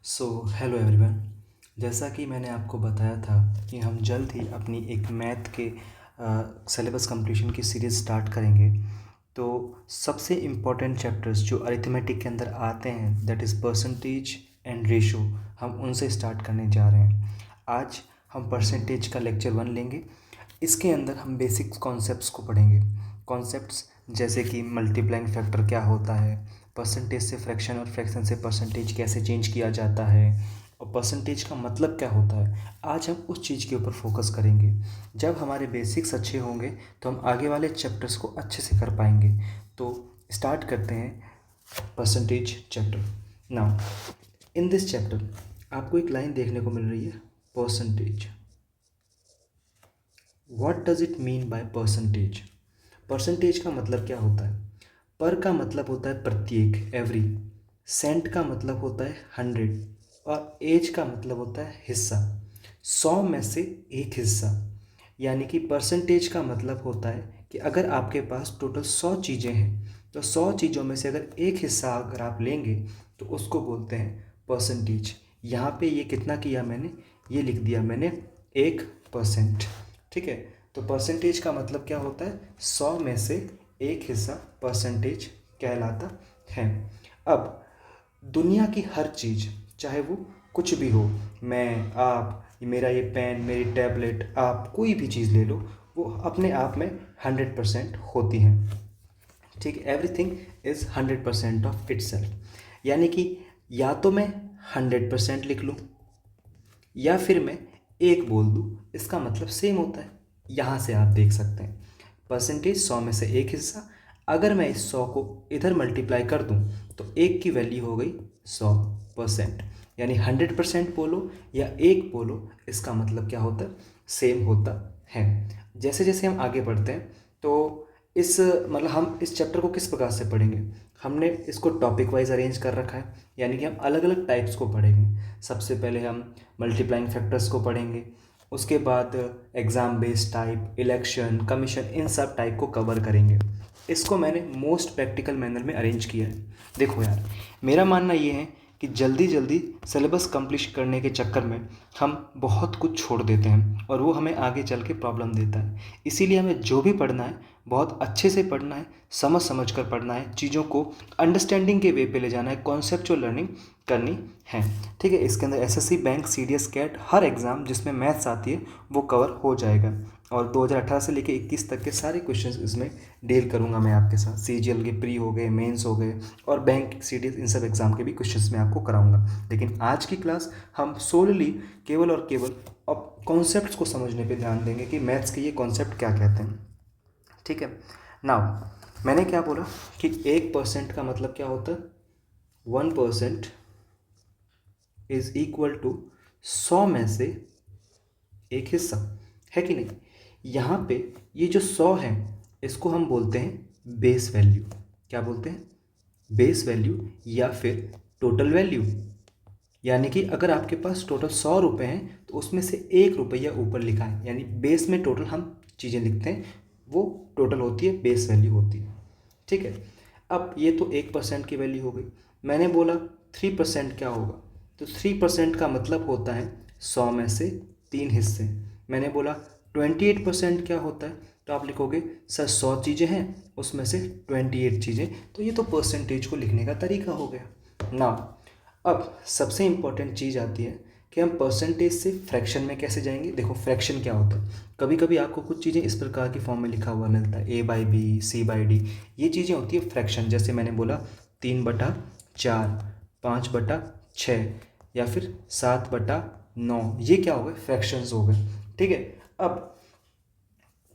Hello everyone. जैसा कि मैंने आपको बताया था कि हम जल्द ही अपनी एक मैथ के सिलेबस कंप्लीशन की सीरीज़ स्टार्ट करेंगे। तो सबसे इम्पॉर्टेंट चैप्टर्स जो अरिथमेटिक के अंदर आते हैं, that is percentage and ratio, हम उनसे स्टार्ट करने जा रहे हैं। आज हम परसेंटेज का लेक्चर 1 लेंगे। इसके अंदर हम बेसिक कॉन्सेप्ट्स को पढ़ेंगे। कॉन्सेप्ट्स जैसे कि मल्टीप्लाइंग फैक्टर क्या होता है, परसेंटेज से फ्रैक्शन और फ्रैक्शन से परसेंटेज कैसे चेंज किया जाता है, और परसेंटेज का मतलब क्या होता है। आज हम उस चीज़ के ऊपर फोकस करेंगे। जब हमारे बेसिक्स अच्छे होंगे तो हम आगे वाले चैप्टर्स को अच्छे से कर पाएंगे। तो स्टार्ट करते हैं percentage chapter. Now in this chapter आपको एक लाइन देखने को मिल रही है, percentage. What does it mean by percentage. Percentage का मतलब क्या होता है। पर का मतलब होता है प्रत्येक, एवरी। सेंट का मतलब होता है 100, और एज का मतलब होता है हिस्सा, 100 में से एक हिस्सा। यानी कि परसेंटेज का मतलब होता है कि अगर आपके पास टोटल 100 चीज़ें हैं तो 100 चीज़ों में से अगर एक हिस्सा अगर आप लेंगे तो उसको बोलते हैं परसेंटेज। यहाँ पे ये कितना किया मैंने, ये लिख दिया मैंने 1%। ठीक है, तो परसेंटेज का मतलब क्या होता है, 100 में से एक हिस्सा परसेंटेज कहलाता है। अब दुनिया की हर चीज़, चाहे वो कुछ भी हो, मैं, आप, मेरा ये पेन, मेरी टैबलेट, आप कोई भी चीज़ ले लो, वो अपने आप में 100% होती हैं। ठीक है, एवरीथिंग इज़ 100% ऑफ इटसेल्फ। यानी कि या तो मैं 100% लिख लूँ या फिर मैं एक बोल दूँ, इसका मतलब सेम होता है। यहाँ से आप देख सकते हैं परसेंटेज 100 में से एक हिस्सा। अगर मैं इस 100 को इधर मल्टीप्लाई कर दूँ तो एक की वैल्यू हो गई 100%। यानी 100% बोलो या एक बोलो, इसका मतलब क्या होता है, सेम होता है। जैसे जैसे हम आगे बढ़ते हैं तो इस मतलब हम इस चैप्टर को किस प्रकार से पढ़ेंगे, हमने इसको टॉपिक वाइज अरेंज कर रखा है। यानी कि हम अलग अलग टाइप्स को पढ़ेंगे। सबसे पहले हम मल्टीप्लाइंग फैक्टर्स को पढ़ेंगे, उसके बाद exam based type, election, commission, इन सब टाइप को कवर करेंगे। इसको मैंने मोस्ट प्रैक्टिकल मैनर में अरेंज किया है। देखो यार, मेरा मानना ये है कि जल्दी जल्दी सिलेबस कंप्लीट करने के चक्कर में हम बहुत कुछ छोड़ देते हैं और वो हमें आगे चल के प्रॉब्लम देता है। इसीलिए हमें जो भी पढ़ना है बहुत अच्छे से पढ़ना है, समझ समझ कर पढ़ना है, चीज़ों को अंडरस्टैंडिंग के वे पे ले जाना है, कॉन्सेप्चुअल लर्निंग करनी है। ठीक है, इसके अंदर एसएससी, बैंक, सीडीएस, कैट, हर एग्ज़ाम जिसमें मैथ्स आती है वो कवर हो जाएगा। और 2018 से लेकर 21 तक के सारे क्वेश्चंस इसमें डील करूंगा मैं आपके साथ। सीजीएल के प्री हो गए, मेंस हो गए, और बैंक, सीडीएस, इन सब एग्ज़ाम के भी क्वेश्चंस मैं आपको कराऊंगा। लेकिन आज की क्लास हम सोलली केवल और केवल अब कॉन्सेप्ट्स को समझने पे ध्यान देंगे कि मैथ्स के ये कॉन्सेप्ट क्या कहते हैं। ठीक है, नाउ मैंने क्या बोला कि 1% का मतलब क्या होता है, 1% इज इक्वल टू 100 में से एक हिस्सा, है कि नहीं। यहाँ पे ये जो 100 है इसको हम बोलते हैं बेस वैल्यू। क्या बोलते हैं, बेस वैल्यू या फिर टोटल वैल्यू। यानी कि अगर आपके पास टोटल 100 रुपये हैं तो उसमें से 1 रुपया ऊपर लिखा है, यानी बेस में टोटल हम चीज़ें लिखते हैं, वो टोटल होती है, बेस वैल्यू होती है। ठीक है, अब ये तो 1% की वैल्यू हो गई। मैंने बोला 3% क्या होगा, तो 3% का मतलब होता है 100 में से 3 हिस्से। मैंने बोला 28% क्या होता है, तो आप लिखोगे सर 100 चीज़ें हैं उसमें से 28 चीज़ें, तो ये तो परसेंटेज को लिखने का तरीका हो गया ना। अब सबसे इम्पॉर्टेंट चीज़ आती है कि हम परसेंटेज से फ्रैक्शन में कैसे जाएंगे। देखो फ्रैक्शन क्या होता है, कभी कभी आपको कुछ चीज़ें इस प्रकार की फॉर्म में लिखा हुआ मिलता है, A/B, C/D, ये चीज़ें होती है फ्रैक्शन। जैसे मैंने बोला 3/4, 5/6, या फिर 7/9, ये क्या हो गए, फ्रैक्शंस हो गए। ठीक है, अब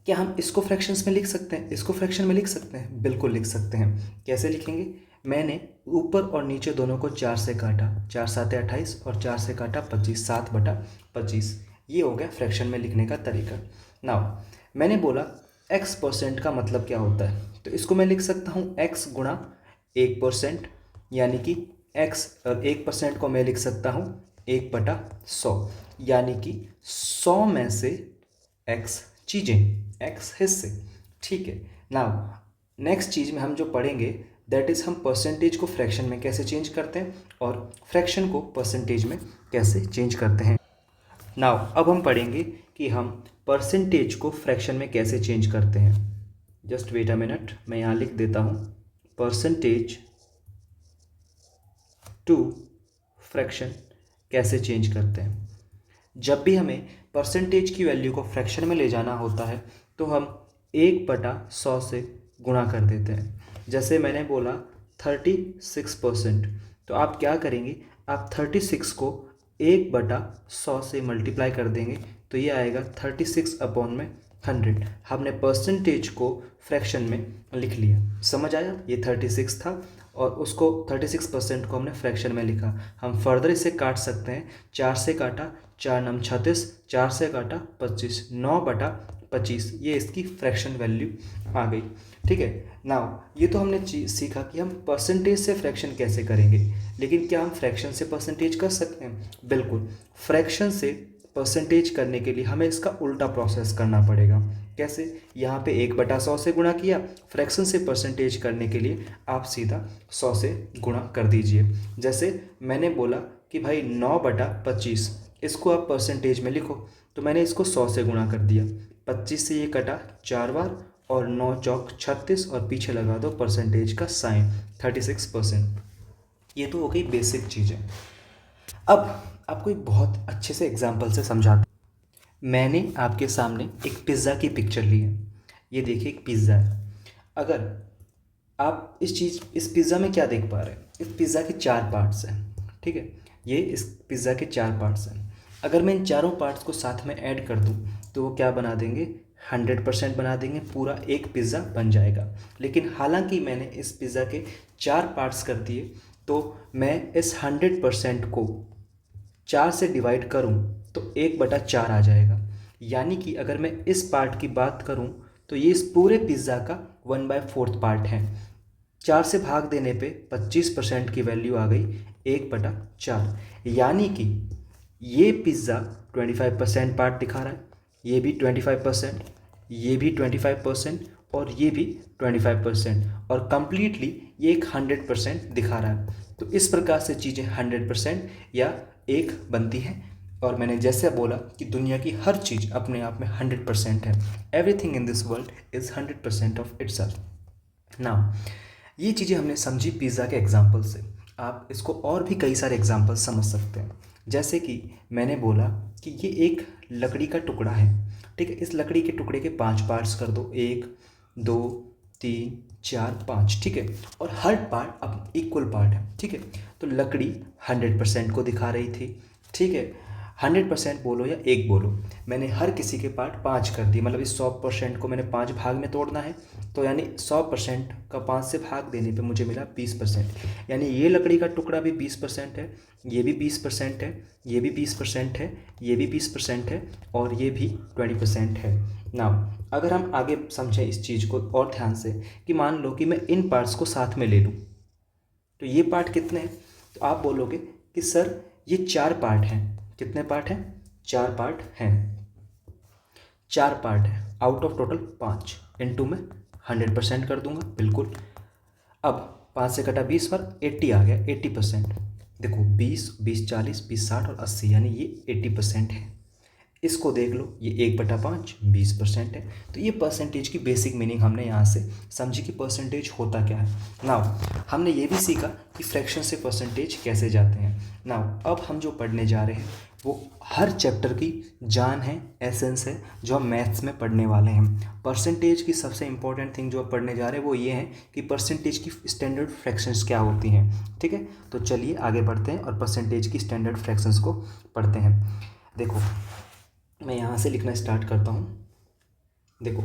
क्या हम इसको फ्रैक्शंस में लिख सकते हैं, इसको फ्रैक्शन में लिख सकते हैं, बिल्कुल लिख सकते हैं। कैसे लिखेंगे, मैंने ऊपर और नीचे दोनों को 4 से काटा, 4 7 28, और 4 से काटा 25, 7/25। ये हो गया फ्रैक्शन में लिखने का तरीका। नाउ मैंने बोला x% का मतलब क्या होता है, तो इसको मैं लिख सकता हूँ x गुणा 1%, यानी कि x 1% को मैं लिख सकता हूँ 1/100, यानी कि 100 में से x चीज़ें, x हिस्से। ठीक है, नाउ नेक्स्ट चीज़ में हम जो पढ़ेंगे दैट इज़ हम परसेंटेज को फ्रैक्शन में कैसे चेंज करते हैं और फ्रैक्शन को परसेंटेज में कैसे चेंज करते हैं। नाउ अब हम पढ़ेंगे कि हम परसेंटेज को फ्रैक्शन में कैसे चेंज करते हैं। जस्ट वेट अ मिनट, मैं यहाँ लिख देता हूँ परसेंटेज टू फ्रैक्शन कैसे चेंज करते हैं। जब भी हमें परसेंटेज की वैल्यू को फ्रैक्शन में ले जाना होता है तो हम 1/100 से गुणा कर देते हैं। जैसे मैंने बोला 36%, तो आप क्या करेंगे, आप 36 को 1/100 से मल्टीप्लाई कर देंगे तो ये आएगा 36/100। हमने परसेंटेज को फ्रैक्शन में लिख लिया। समझ आया, ये 36 था और उसको 36% को हमने फ्रैक्शन में लिखा। हम फर्दर इसे काट सकते हैं, 4 से काटा 4 नम 36, 4 से काटा 25, 9/25, ये इसकी फ्रैक्शन वैल्यू आ गई। ठीक है, नाउ ये तो हमने चीज़ सीखा कि हम परसेंटेज से फ्रैक्शन कैसे करेंगे, लेकिन क्या हम फ्रैक्शन से परसेंटेज कर सकते हैं? बिल्कुल। फ्रैक्शन से परसेंटेज करने के लिए हमें इसका उल्टा प्रोसेस करना पड़ेगा। कैसे? यहाँ पे 1/100 से गुणा किया, फ्रैक्शन से परसेंटेज करने के लिए आप सीधा 100 से गुणा कर दीजिए। जैसे मैंने बोला कि भाई 9/25, इसको आप परसेंटेज में लिखो, तो मैंने इसको 100 से गुणा कर दिया। 25 से ये कटा 4 बार और 9 चौक 36 और पीछे लगा दो परसेंटेज का साइन 36%। ये तो हो गई बेसिक चीज़ें। अब आपको एक बहुत अच्छे से एग्जाम्पल से समझाता। मैंने आपके सामने एक पिज़्ज़ा की पिक्चर ली है। ये देखिए एक पिज़्ज़ा है। अगर आप इस पिज़्ज़ा में क्या देख पा रहे हैं, इस पिज़्ज़ा के 4 पार्ट्स हैं। ठीक है, ये इस पिज़्ज़ा के 4 पार्ट्स हैं। अगर मैं इन चारों पार्ट्स को साथ में ऐड कर दूं तो वो क्या बना देंगे, 100% बना देंगे, पूरा एक पिज़्ज़ा बन जाएगा। लेकिन हालांकि मैंने इस पिज़्ज़ा के 4 पार्ट्स कर दिए तो मैं इस 100% को 4 से डिवाइड करूं तो 1/4 आ जाएगा। यानी कि अगर मैं इस पार्ट की बात करूं तो ये इस पूरे पिज़्ज़ा का 1/4 पार्ट है। 4 से भाग देने पे 25% की वैल्यू आ गई 1/4। यानी कि ये पिज़्ज़ा 25% पार्ट दिखा रहा है, ये भी 25%, ये भी 25% और ये भी 25%, और कंप्लीटली ये एक 100% दिखा रहा है। तो इस प्रकार से चीज़ें 100% या एक बनती हैं। और मैंने जैसे बोला कि दुनिया की हर चीज़ अपने आप में 100% है। Everything in this world is 100% of itself. Now ये चीज़ें हमने समझी पिज़्ज़ा के एग्जाम्पल से। आप इसको और भी कई सारे एग्जाम्पल समझ सकते हैं। जैसे कि मैंने बोला कि ये एक लकड़ी का टुकड़ा है। ठीक है, इस लकड़ी के टुकड़े के 5 पार्ट्स कर दो, 1 2 3 4 5। ठीक है, और हर पार्ट अब इक्वल पार्ट है। ठीक है, तो लकड़ी 100% को दिखा रही थी। ठीक है, 100% बोलो या 1 बोलो, मैंने हर किसी के पार्ट 5 कर दिए। मतलब इस 100% को मैंने 5 भाग में तोड़ना है, तो यानी 100% का 5 से भाग देने पे मुझे मिला 20%। यानी ये लकड़ी का टुकड़ा भी 20% है, ये भी 20% है, ये भी 20% है, ये भी 20% है और ये भी 20% है। नाउ अगर हम आगे समझें इस चीज़ को और ध्यान से, कि मान लो कि मैं इन पार्ट्स को साथ में ले लूँ, तो ये पार्ट कितने हैं? तो आप बोलोगे कि सर ये 4 पार्ट हैं। कितने पार्ट हैं? 4 पार्ट हैं। 4 पार्ट है आउट ऑफ टोटल 5, इनटू में 100% कर दूंगा। बिल्कुल। अब 5 से कटा 20 बार, 80 आ गया, 80%। देखो 20 20 40 20 60 और 80, यानी ये 80% है। इसको देख लो, ये 1/5 20% है। तो ये परसेंटेज की बेसिक मीनिंग हमने यहाँ से समझी कि परसेंटेज होता क्या है। नाउ हमने ये भी सीखा कि फ्रैक्शन से परसेंटेज कैसे जाते हैं। नाउ अब हम जो पढ़ने जा रहे हैं वो हर चैप्टर की जान है, एसेंस है, जो हम मैथ्स में पढ़ने वाले हैं। परसेंटेज की सबसे इंपॉर्टेंट थिंग जो आप पढ़ने जा रहे हैं वो ये है कि परसेंटेज की स्टैंडर्ड फ्रैक्शंस क्या होती हैं। ठीक है, तो चलिए आगे बढ़ते हैं और परसेंटेज की स्टैंडर्ड फ्रैक्शंस को पढ़ते हैं। देखो मैं यहाँ से लिखना स्टार्ट करता हूँ। देखो,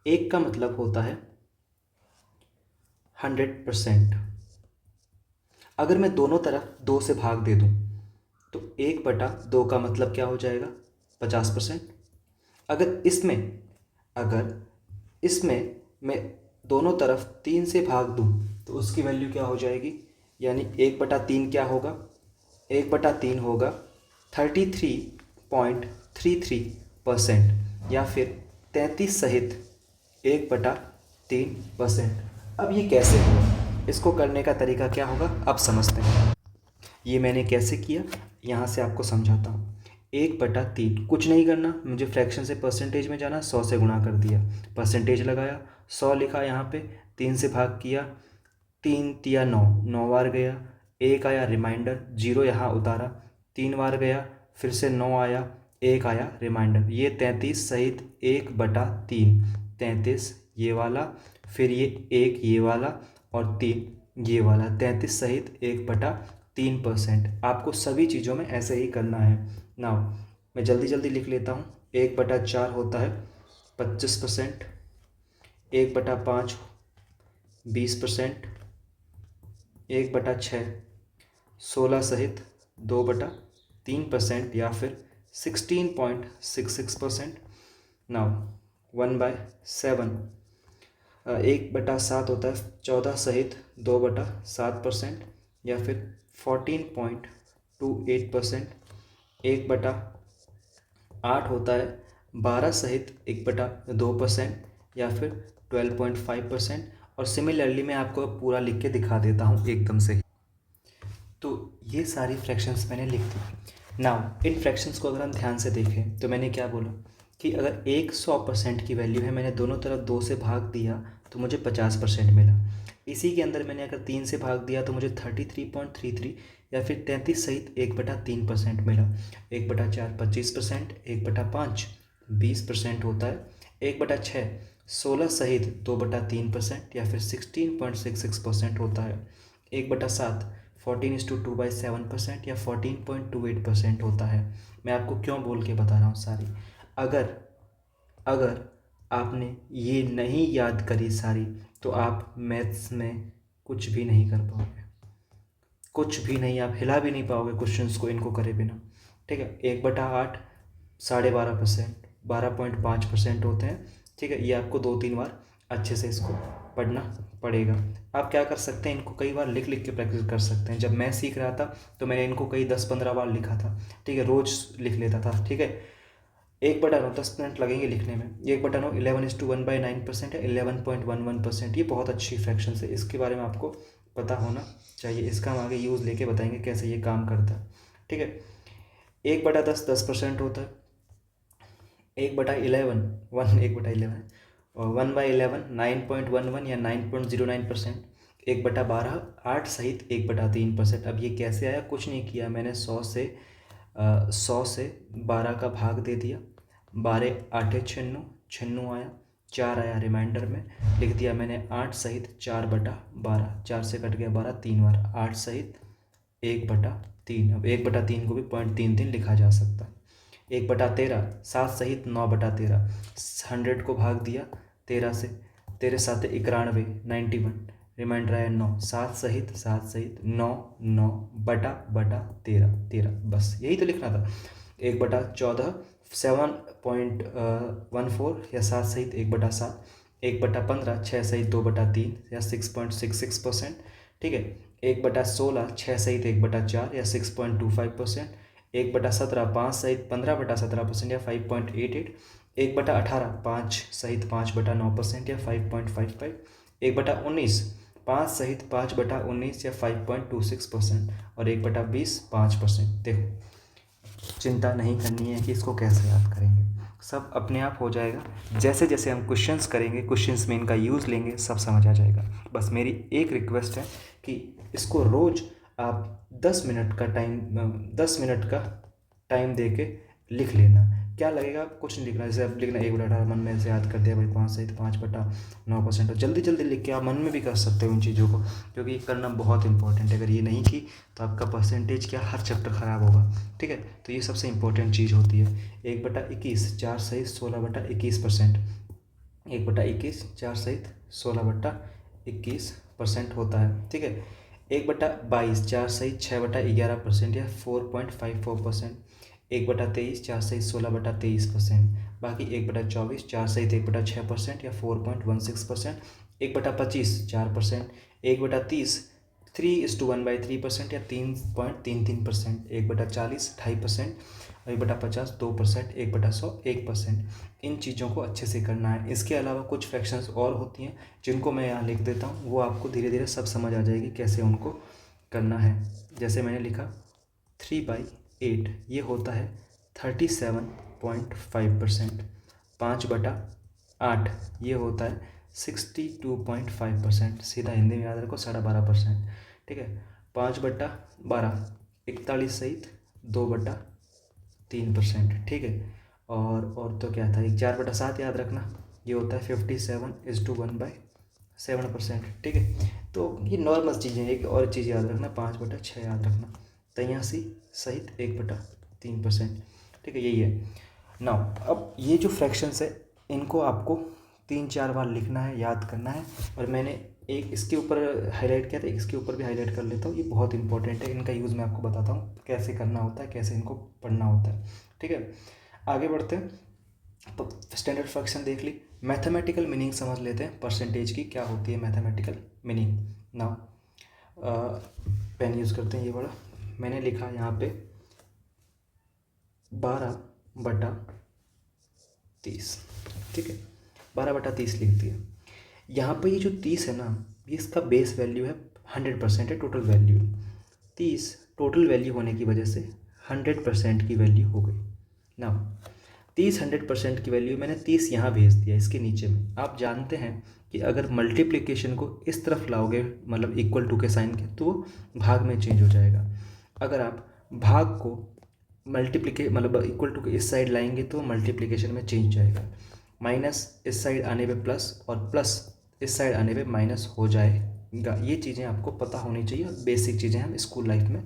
1 का मतलब होता है 100%। अगर मैं दोनों तरफ 2 से भाग दे दूँ तो 1/2 का मतलब क्या हो जाएगा? 50%। अगर इसमें मैं दोनों तरफ 3 से भाग दूँ तो उसकी वैल्यू क्या हो जाएगी? यानी 1/3 क्या होगा? 1/3 होगा 33.33%, या फिर 33 सहित 1/3%। अब ये कैसे हुआ? इसको करने का तरीका क्या होगा अब समझते हैं। ये मैंने कैसे किया, यहाँ से आपको समझाता हूँ। 1/3 कुछ नहीं करना, मुझे फ्रैक्शन से परसेंटेज में जाना, 100 से गुणा कर दिया, परसेंटेज लगाया, 100 लिखा यहाँ पे, 3 से भाग किया, 3 तिया 9, 9 बार गया, 1 आया रिमाइंडर, 0 यहाँ उतारा, 3 बार गया, फिर से 9 आया, 1 आया रिमाइंडर, ये 33 सहित 1/3, 33 ये वाला, फिर ये 1 ये वाला और 3 ये वाला, 33 सहित 1/3%। आपको सभी चीज़ों में ऐसे ही करना है। नाउ मैं जल्दी जल्दी लिख लेता हूँ। 1/4 होता है 25%, 1/5 20%, 1/6 16 सहित 2/3% या फिर 16.66%। नाउ 1/7 1/7 होता है 14 सहित 2/7% या फिर 14.28%। 1/8 होता है 12 सहित 1/2% या फिर 12.5%। और सिमिलरली मैं आपको पूरा लिख के दिखा देता हूँ एकदम से। तो ये सारी फ्रैक्शंस मैंने लिख दी। नाउ इन फ्रैक्शंस को अगर हम ध्यान से देखें तो मैंने क्या बोला कि अगर 100% की वैल्यू है, मैंने दोनों तरफ 2 से भाग दिया तो मुझे 50% मिला। इसी के अंदर मैंने अगर 3 से भाग दिया तो मुझे 33.33 या फिर 33 सहित 1/3% मिला। 1/4 25%, 1/5 20% होता है, 1/6 16 सहित 2/3% या फिर 16.66% होता है, 1/7 14:2/7% या 14.28% होता है। मैं आपको क्यों बोल के बता रहा हूँ सारी। अगर अगर आपने ये नहीं याद करी सारी तो आप मैथ्स में कुछ भी नहीं कर पाओगे, कुछ भी नहीं, आप हिला भी नहीं पाओगे क्वेश्चंस को इनको करे बिना। ठीक है, 1/8 12.5%, 12.5% होते हैं। ठीक है, ये आपको 2-3 बार अच्छे से इसको पढ़ना पड़ेगा। आप क्या कर सकते हैं, इनको कई बार लिख लिख के प्रैक्टिस कर सकते हैं। जब मैं सीख रहा था तो मैंने इनको कई 10-15 बार लिखा था। ठीक है, रोज़ लिख लेता था। ठीक है, 1/9 10 मिनट लगेंगे लिखने में। 1/9 11:1/9% है, 11.11%। ये बहुत अच्छी फ्रैक्शन है, इसके बारे में आपको पता होना चाहिए। इसका हम आगे यूज़ लेके बताएंगे कैसे ये काम करता है। ठीक है, 1/10 10% होता है, 1/11 1/11 और 1/11 9.11 या 9.09%, 1/12 8 सहित 1/3%। अब ये कैसे आया, कुछ नहीं किया मैंने, 100 से 12 का भाग दे दिया, 12 8 96 96 आया, 4 आया रिमाइंडर में, लिख दिया मैंने 8 सहित 4/12, 4 से कट गया 12 3 बार, 8 सहित 1/3। अब 1/3 को भी 0.33 लिखा जा सकता है। 1/13 7 सहित 9/13, 100 को भाग दिया 13 से, 13 7 91 91, रिमाइंडर आया 9, 7 सहित 9 9 बटा 13 13, बस यही तो लिखना था। 1/14 7.14 या 7 सहित 1/7, 1/15 6 सहित 2/3 या 6.66%। ठीक है, 1/16 6 सहित 1/4 या 6.25%, 1/17 5 सहित 15/17% या 5.88, 1/18 5 सहित 5/9% या 5.55, 1/19 5 सहित 5/19 या 5.26% और 1/20 5%। देखो, चिंता नहीं करनी है कि इसको कैसे याद करेंगे, सब अपने आप हो जाएगा। जैसे जैसे हम क्वेश्चंस करेंगे, क्वेश्चंस में इनका यूज़ लेंगे, सब समझ आ जाएगा। बस मेरी एक रिक्वेस्ट है कि इसको रोज़ आप 10 मिनट का टाइम दे के लिख लेना। क्या लगेगा, कुछ नहीं लिखना। जैसे आप लिखना 1/18 मन में से याद कर दिया भाई, 5 सहित 5/9%, और जल्दी जल्दी लिख के आप मन में भी कर सकते हो इन चीज़ों को, क्योंकि करना बहुत इंपॉर्टेंट है। अगर ये नहीं की तो आपका परसेंटेज क्या, हर चैप्टर ख़राब होगा। ठीक है, तो ये सबसे इंपॉर्टेंट चीज़ होती है। 1/21 4 सहित 16/21%, 1/21 4 सहित 16/21% होता है। ठीक है, 1/22 4 सहित 6/11% या 4.54%, 1/23 4 सहित 16/23%, बाकी 1/24 4 सहित 1/6% या 4.16%, 1/25 4%, 1/30 3:1/3% या 3.33%, 1/40 2.5%, और 1/50 2%, 1/100 1%। इन चीज़ों को अच्छे से करना है। इसके अलावा कुछ फ्रैक्शंस और होती हैं जिनको मैं यहाँ लिख देता हूँ, वो आपको धीरे धीरे सब समझ आ जाएगी कैसे उनको करना है। जैसे मैंने लिखा 3/8, ये होता है 37.5%। 5/8 ये होता है 62.5%। सीधा हिंदी में याद रखो 12.5%। ठीक है। 5/12 41 सहित 2/3%। ठीक है। और तो क्या था, एक 4/7 याद रखना, ये होता है 57:1/7%। ठीक है। तो ये नॉर्मल चीज़ें हैं। एक और चीज़ याद रखना, 5/6 याद रखना, 83 सहित 1/3%। ठीक है, यही है। नाउ अब ये जो फ्रैक्शंस है इनको आपको 3-4 बार लिखना है, याद करना है। और मैंने एक इसके ऊपर हाईलाइट किया था, इसके ऊपर भी हाईलाइट कर लेता हूँ। ये बहुत इंपॉर्टेंट है, इनका यूज़ मैं आपको बताता हूँ कैसे करना होता है, कैसे इनको पढ़ना होता है। ठीक है, आगे बढ़ते हैं। तो स्टैंडर्ड फ्रैक्शन देख ली, मैथमेटिकल मीनिंग समझ लेते हैं परसेंटेज की क्या होती है। Mathematical meaning now pen use करते हैं, ये बड़ा मैंने लिखा यहाँ पे 12/30। ठीक है, 12/30 लिख दिया। यहाँ पे ये जो 30 है ना, ये इसका बेस वैल्यू है, 100% है टोटल वैल्यू। 30 टोटल वैल्यू होने की वजह से 100% की वैल्यू हो गई ना। 30 100% की वैल्यू, मैंने 30 यहाँ भेज दिया इसके नीचे में। आप जानते हैं कि अगर मल्टीप्लिकेशन को इस तरफ लाओगे, मतलब इक्वल टू के साइन के, तो भाग में चेंज हो जाएगा। अगर आप भाग को मतलब इक्वल टू के इस साइड लाएंगे तो मल्टीप्लिकेशन में चेंज जाएगा। माइनस इस साइड आने पे प्लस, और प्लस इस साइड आने पे माइनस हो जाएगा। ये चीज़ें आपको पता होनी चाहिए, बेसिक चीज़ें हम स्कूल लाइफ में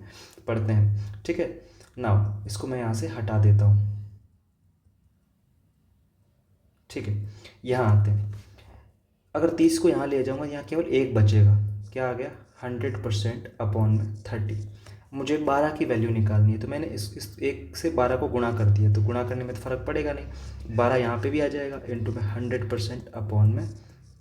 पढ़ते हैं। ठीक है, नाउ इसको मैं यहाँ से हटा देता हूँ। ठीक है, यहाँ आते हैं। अगर 30 को यहाँ ले जाऊँगा, यहाँ केवल एक बचेगा, क्या आ गया 100% अपॉन में 30। मुझे 12 की वैल्यू निकालनी है, तो मैंने इस एक से 12 को गुणा कर दिया, तो गुणा करने में तो फ़र्क पड़ेगा नहीं, 12 यहाँ पे भी आ जाएगा, इंटू में 100% अपॉन में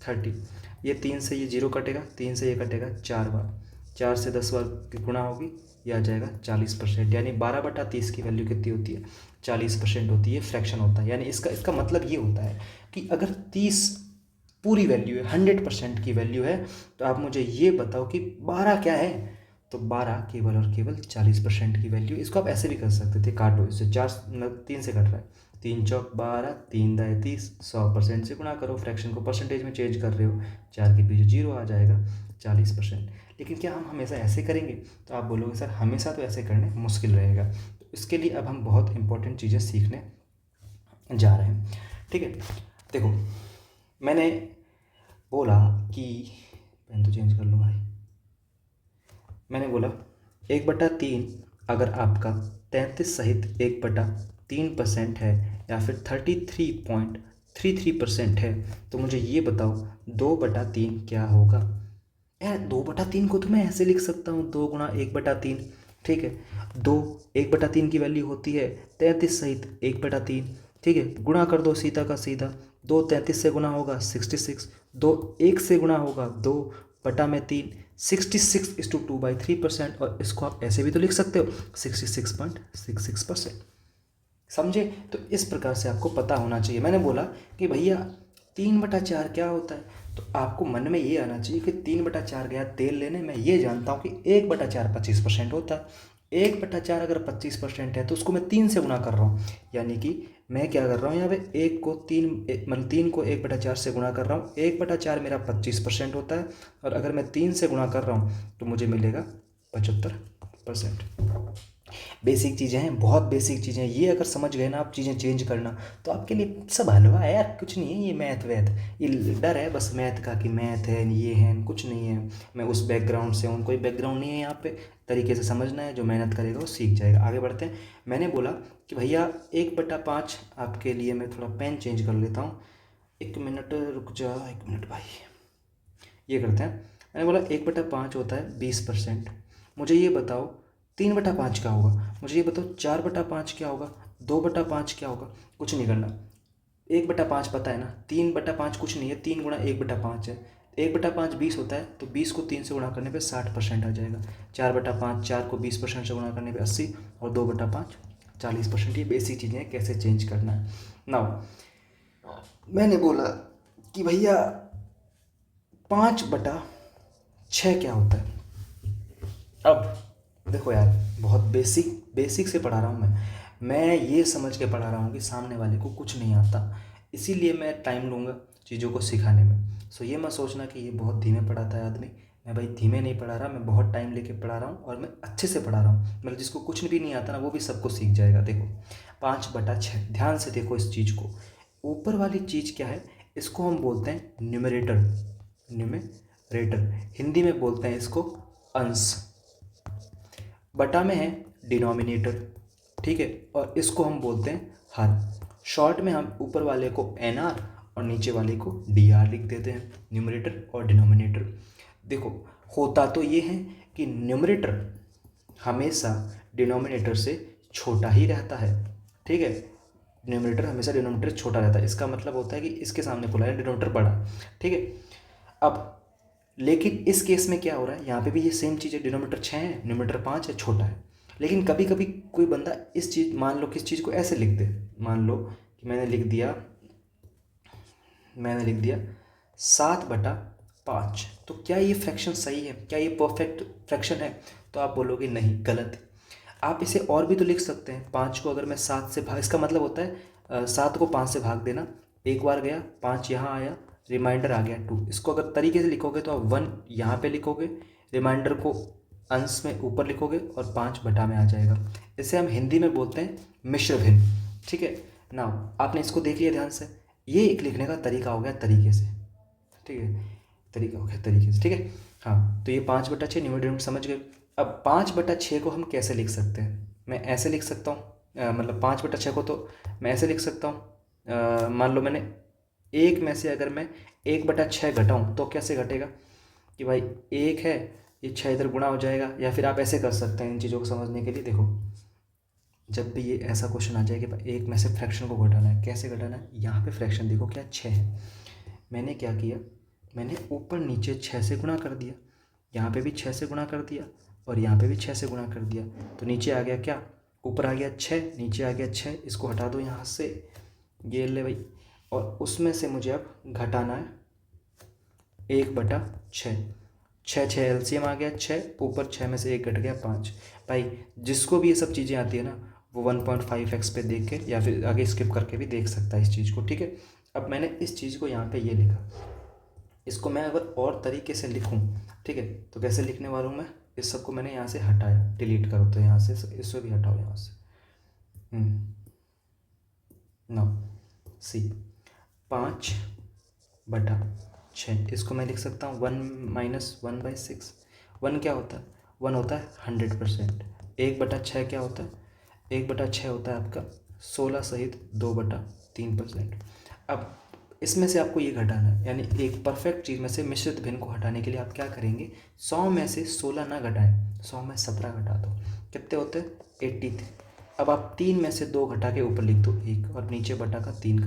30। ये 3 से ये 0 कटेगा, 3 से ये कटेगा 4 बार, 4 से 10 बार की गुणा होगी, ये आ जाएगा 40%। यानी 12/30 की वैल्यू कितनी होती है, 40% होती है, फ्रैक्शन होता है। यानी इसका मतलब ये होता है कि अगर 30 पूरी वैल्यू है, 100% की वैल्यू है, तो आप मुझे ये बताओ कि 12 क्या है। तो 12 केवल और केवल 40% की वैल्यू। इसको आप ऐसे भी कर सकते थे, काटो इससे, 3 से कट रहा है, 3 चौक 12, 3 दाएँ 30, 100% से गुणा करो, फ्रैक्शन को परसेंटेज में चेंज कर रहे हो, 4 के पीछे 0 आ जाएगा, 40%। लेकिन क्या हम हमेशा ऐसे करेंगे, तो आप बोलोगे सर हमेशा तो ऐसे करने मुश्किल रहेगा। तो इसके लिए अब हम बहुत इंपॉर्टेंट चीज़ें सीखने जा रहे हैं। ठीक है, देखो मैंने बोला कि, पेन तो चेंज कर लूँ भाई, मैंने बोला 1/3 अगर आपका 33 सहित 1/3% है, या फिर 33.33% है, तो मुझे ये बताओ 2/3 क्या होगा। यार 2/3 को तो मैं ऐसे लिख सकता हूँ, 2 गुणा 1/3। ठीक है, 2 1/3 की वैल्यू होती है 33 सहित 1/3। ठीक है, गुणा कर दो सीधा का सीधा, 2 33 से गुणा होगा 66, 2 1 से गुणा होगा 2/3, 66:2/3%। और इसको आप ऐसे भी तो लिख सकते हो 66.66%। समझे। तो इस प्रकार से आपको पता होना चाहिए। मैंने बोला कि भैया 3/4 क्या होता है, तो आपको मन में ये आना चाहिए कि 3/4 गया तेल लेने, मैं ये जानता हूँ कि 1/4 25% होता है। 1/4 अगर 25% है तो उसको मैं 3 से गुणा कर रहा हूँ, यानी कि मैं क्या कर रहा हूँ यहाँ पे, 1 को 3 मतलब 3 को 1/4 से गुणा कर रहा हूँ। 1/4 मेरा 25% होता है, और अगर मैं 3 से गुणा कर रहा हूँ तो मुझे मिलेगा 75%। बेसिक चीज़ें हैं, बहुत बेसिक चीज़ें हैं। ये अगर समझ गए ना आप चीज़ें चेंज करना, तो आपके लिए सब हलवा है यार, कुछ नहीं है ये मैथ वैथ। ये डर है बस मैथ का कि मैथ है ये है, कुछ नहीं है। मैं उस बैकग्राउंड से हूँ, कोई बैकग्राउंड नहीं है यहाँ पे। तरीके से समझना है, जो मेहनत करेगा वो सीख जाएगा। आगे बढ़ते हैं। मैंने बोला कि भैया 1/5 आपके लिए, मैं थोड़ा पेन चेंज कर लेता हूँ, 1 मिनट रुक जा, 1 मिनट भाई, ये करते हैं। मैंने बोला 1/5 होता है 20%। मुझे ये बताओ 3/5 क्या होगा, मुझे ये बताओ 4/5 क्या होगा, 2/5 क्या होगा। कुछ नहीं करना, 1/5 पता है ना, 3/5 कुछ नहीं है, 3 गुणा 1/5 है। 1/5 20 होता है, तो 20 को 3 से गुणा करने पे 60% आ जाएगा। 4/5, 4 को 20% से गुणा करने पे 80, और 2/5 40%। ये बेसिक चीज़ें हैं, कैसे चेंज करना है। नाउ मैंने बोला कि भैया 5/6 क्या होता है। अब देखो यार, बहुत बेसिक बेसिक से पढ़ा रहा हूँ मैं ये समझ के पढ़ा रहा हूँ कि सामने वाले को कुछ नहीं आता, इसीलिए मैं टाइम लूँगा चीज़ों को सिखाने में। सो ये मत सोचना कि ये बहुत धीमे पढ़ाता है आदमी। मैं भाई धीमे नहीं पढ़ा रहा, मैं बहुत टाइम लेके पढ़ा रहा हूँ और मैं अच्छे से पढ़ा रहा हूँ। मतलब जिसको कुछ भी नहीं आता ना, वो भी सब कुछ सीख जाएगा। देखो 5/6, ध्यान से देखो इस चीज़ को। ऊपर वाली चीज़ क्या है, इसको हम बोलते हैं न्यूमरेटर। न्यूमरेटर हिंदी में बोलते हैं इसको अंश। बटा में है डिनोमिनेटर, ठीक है, और इसको हम बोलते हैं हर। शॉर्ट में हम ऊपर वाले को एन आर और नीचे वाले को डी आर लिख देते हैं, न्यूमरेटर और डिनोमिनेटर। देखो होता तो ये है कि न्यूमरेटर हमेशा डिनोमिनेटर से छोटा ही रहता है, ठीक है। न्यूमरेटर हमेशा डिनोमिनेटर छोटा रहता है, इसका मतलब होता है कि इसके सामने खुला है, डिनोमिनेटर बड़ा, ठीक है। अब लेकिन इस केस में क्या हो रहा है, यहाँ पे भी ये सेम चीज़ है, डिनोमीटर 6 है, न्यूमरेटर 5 है, छोटा है। लेकिन कभी कभी कोई बंदा इस चीज़, मान लो किस चीज़ को ऐसे लिख दे, मान लो कि मैंने लिख दिया 7/5। तो क्या ये फ्रैक्शन सही है, क्या ये परफेक्ट फ्रैक्शन है? तो आप बोलोगे नहीं, गलत। आप इसे और भी तो लिख सकते हैं। 5 को अगर मैं 7 से भाग, इसका मतलब होता है 7 को 5 से भाग देना, एक बार गया 5 यहाँ आया, रिमाइंडर आ गया 2। इसको अगर तरीके से लिखोगे तो आप 1 यहाँ पे लिखोगे, रिमाइंडर को अंश में ऊपर लिखोगे और 5/, में आ जाएगा। इसे हम हिंदी में बोलते हैं मिश्र भिन्न, ठीक है ना। आपने इसको देख लिया ध्यान से, ये एक लिखने का तरीका हो गया तरीके से, ठीक है, तरीका हो गया तरीके से, ठीक है। हाँ, तो ये 5/6 न्यूमरेटर समझ गए। अब 5/6 को हम कैसे लिख सकते हैं? मैं ऐसे लिख सकता हूँ, मतलब 5/6 को तो मैं ऐसे लिख सकता हूँ। मान लो मैंने एक में से अगर मैं 1/6 घटाऊँ तो कैसे घटेगा कि भाई एक है, ये 6 इधर गुणा हो जाएगा। या फिर आप ऐसे कर सकते हैं इन चीज़ों को समझने के लिए। देखो जब भी ये ऐसा क्वेश्चन आ जाए कि भाई एक में से फ्रैक्शन को घटाना है, कैसे घटाना है, यहाँ पे फ्रैक्शन देखो क्या 6 है, मैंने क्या किया, मैंने ऊपर नीचे 6 से गुणा कर दिया, यहाँ पे भी 6 से गुणा कर दिया और यहाँ पे भी 6 से गुणा कर दिया। तो नीचे आ गया क्या, ऊपर आ गया 6, नीचे आ गया 6, इसको हटा दो यहाँ से, ये ले भाई। और उसमें से मुझे अब घटाना है 1/6। 6 एलसीएम आ गया 6, ऊपर 6 में से एक घट गया 5। भाई जिसको भी ये सब चीज़ें आती है ना, वो 1.5x पे देख के या फिर आगे स्किप करके भी देख सकता है इस चीज़ को, ठीक है। अब मैंने इस चीज़ को यहाँ पे ये लिखा, इसको मैं अगर और तरीके से लिखूं, ठीक है, तो कैसे लिखने वाला हूँ मैं, इस सब को मैंने यहाँ से हटाया, डिलीट करो तो यहाँ से इसको भी हटाओ यहाँ से। नौ सी 5/6, इसको मैं लिख सकता हूँ 1 - 1/6। 1 क्या होता है, 1 होता है 100%। 1/6 क्या होता है, 1/6 होता है आपका 16 सहित 2/3%। अब इसमें से आपको ये घटाना है, यानी एक परफेक्ट चीज़ में से मिश्रित भिन्न को हटाने के लिए आप क्या करेंगे, 100 में से 16 ना घटाएं, 100 में 17 घटा दो, कितने होते हैं 83। अब आप 3 में से 2 घटा के ऊपर लिख दो 1, और नीचे बटा का 3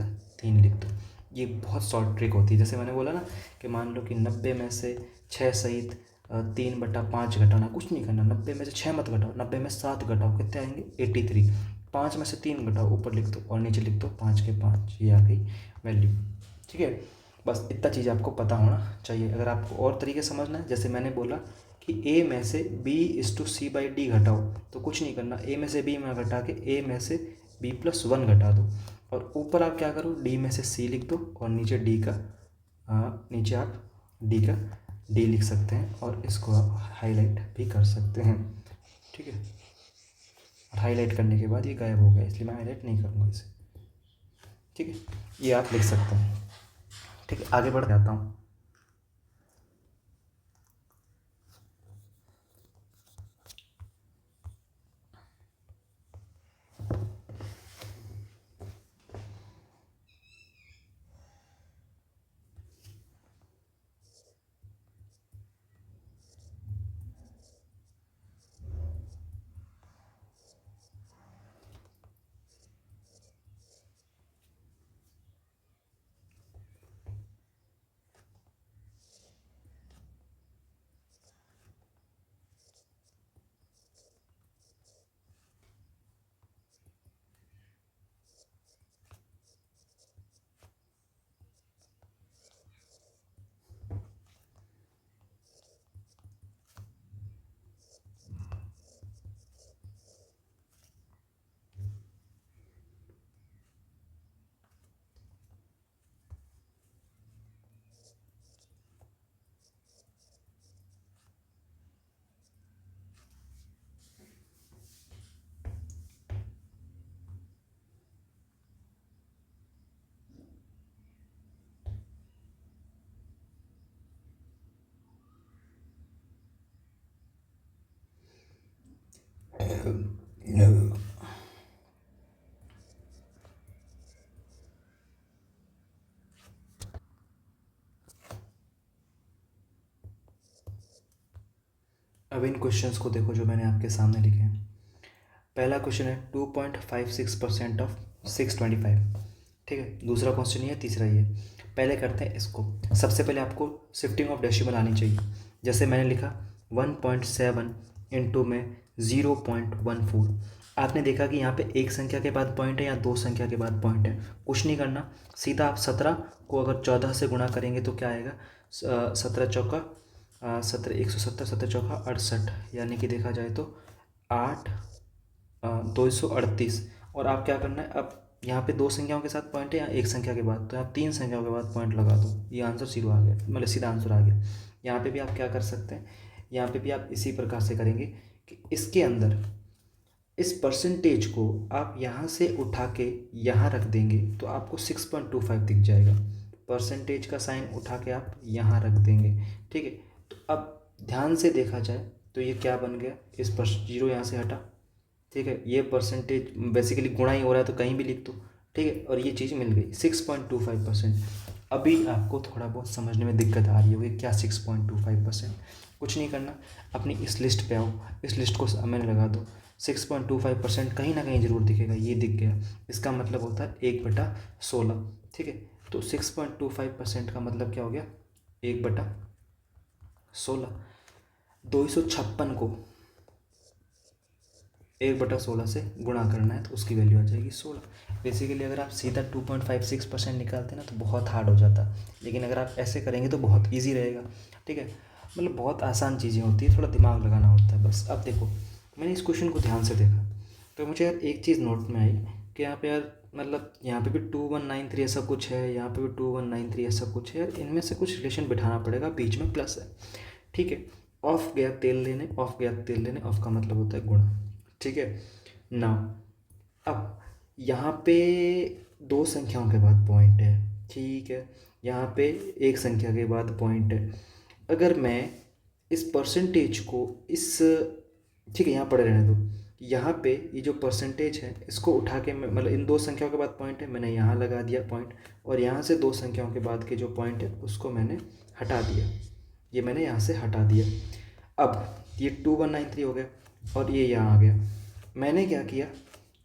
लिख दो। ये बहुत शॉर्ट ट्रिक होती है। जैसे मैंने बोला ना कि मान लो कि 90 में से 6 सहित 3/5 घटाना, कुछ नहीं करना, 90 में से 6 मत घटाओ, 90 में 7 घटाओ, कितने आएंगे 83। 5 में से 3 घटाओ, ऊपर लिख दो और नीचे लिख दो 5 के 5, ये आ गई वैल्यू, ठीक है। बस इतना चीज़ आपको पता होना चाहिए। अगर आपको और तरीके समझना है, जैसे मैंने बोला कि ए में से B/C/D घटाओ, तो कुछ नहीं करना, ए में से बी में घटा के ए में से B+1 घटा दो, और ऊपर आप क्या करो, डी में से C लिख दो और नीचे डी का नीचे आप डी लिख सकते हैं, और इसको आप हाईलाइट भी कर सकते हैं, ठीक है। और हाईलाइट करने के बाद ये गायब हो गया, इसलिए मैं हाईलाइट नहीं करूँगा इसे, ठीक है। ये आप लिख सकते हैं, ठीक है। आगे बढ़ जाता हूँ। अब इन क्वेश्चंस को देखो जो मैंने आपके सामने लिखे हैं। पहला क्वेश्चन है 2.56% ऑफ 625। ठीक है, दूसरा क्वेश्चन ये है, तीसरा ये। पहले करते हैं इसको। सबसे पहले आपको शिफ्टिंग ऑफ डेसिमल आनी चाहिए। जैसे मैंने लिखा 1.7 इंटू में 0.14। आपने देखा कि यहाँ पे एक संख्या के बाद पॉइंट है या दो संख्या के बाद पॉइंट है। कुछ नहीं करना, सीधा आप 17 को अगर 14 से गुणा करेंगे तो क्या आएगा, 17 चौका 17, 170, 17 चौका 68, यानी कि देखा जाए तो 8 238। और आप क्या करना है, अब यहाँ पे दो संख्याओं के साथ पॉइंट है या एक संख्या के बाद, तो आप तीन संख्याओं के बाद पॉइंट लगा दो, ये आंसर जीरो आ गया, मतलब सीधा आंसर आ गया। यहाँ पे भी आप क्या कर सकते हैं, यहाँ पे भी आप इसी प्रकार से करेंगे कि इसके अंदर इस परसेंटेज को आप यहाँ से उठा के यहाँ रख देंगे तो आपको 6.25 दिख जाएगा। परसेंटेज का साइन उठा के आप यहाँ रख देंगे। ठीक है, तो अब ध्यान से देखा जाए तो ये क्या बन गया, इस पर जीरो यहाँ से हटा। ठीक है, ये परसेंटेज बेसिकली गुणा ही हो रहा है तो कहीं भी लिख दो। ठीक है, और ये चीज़ मिल गई 6.25%। अभी आपको थोड़ा बहुत समझने में दिक्कत आ रही होगी, क्या 6.25%। कुछ नहीं करना, अपनी इस लिस्ट पे आओ, इस लिस्ट को मैंने लगा दो। 6.25% कहीं ना कहीं ज़रूर दिखेगा, ये दिख गया, इसका मतलब होता है 1/16। ठीक है, तो 6.25% का मतलब क्या हो गया, 1/16। 256 को 1/16 से गुणा करना है तो उसकी वैल्यू आ जाएगी 16। बेसिकली अगर आप सीधा 2.56% निकालते हैं ना तो बहुत हार्ड हो जाता, लेकिन अगर आप ऐसे करेंगे तो बहुत इजी रहेगा। ठीक है, मतलब बहुत आसान चीज़ें होती है, थोड़ा दिमाग लगाना होता है बस। अब देखो, मैंने इस क्वेश्चन को ध्यान से देखा तो मुझे यार एक चीज़ नोट में आई कि यहाँ पे यार मतलब यहाँ पे भी 2193 ऐसा कुछ है, यहाँ पे भी 2193 ऐसा कुछ है, यार इनमें से कुछ रिलेशन बिठाना पड़ेगा, बीच में प्लस है। ठीक है, ऑफ गया तेल लेने, ऑफ गया तेल लेने, ऑफ का मतलब होता है गुणा। ठीक है ना, अब यहाँ पे दो संख्याओं के बाद पॉइंट है। ठीक है, यहाँ पे एक संख्या के बाद पॉइंट है। अगर मैं इस परसेंटेज को इस, ठीक है यहाँ पड़े रहने दो, यहाँ पे ये जो परसेंटेज है इसको उठा के मैं, मतलब इन दो संख्याओं के बाद पॉइंट है, मैंने यहाँ लगा दिया पॉइंट, और यहाँ से दो संख्याओं के बाद के जो पॉइंट है उसको मैंने हटा दिया, ये मैंने यहाँ से हटा दिया। अब ये 2193 हो गया और ये यहाँ आ गया। मैंने क्या किया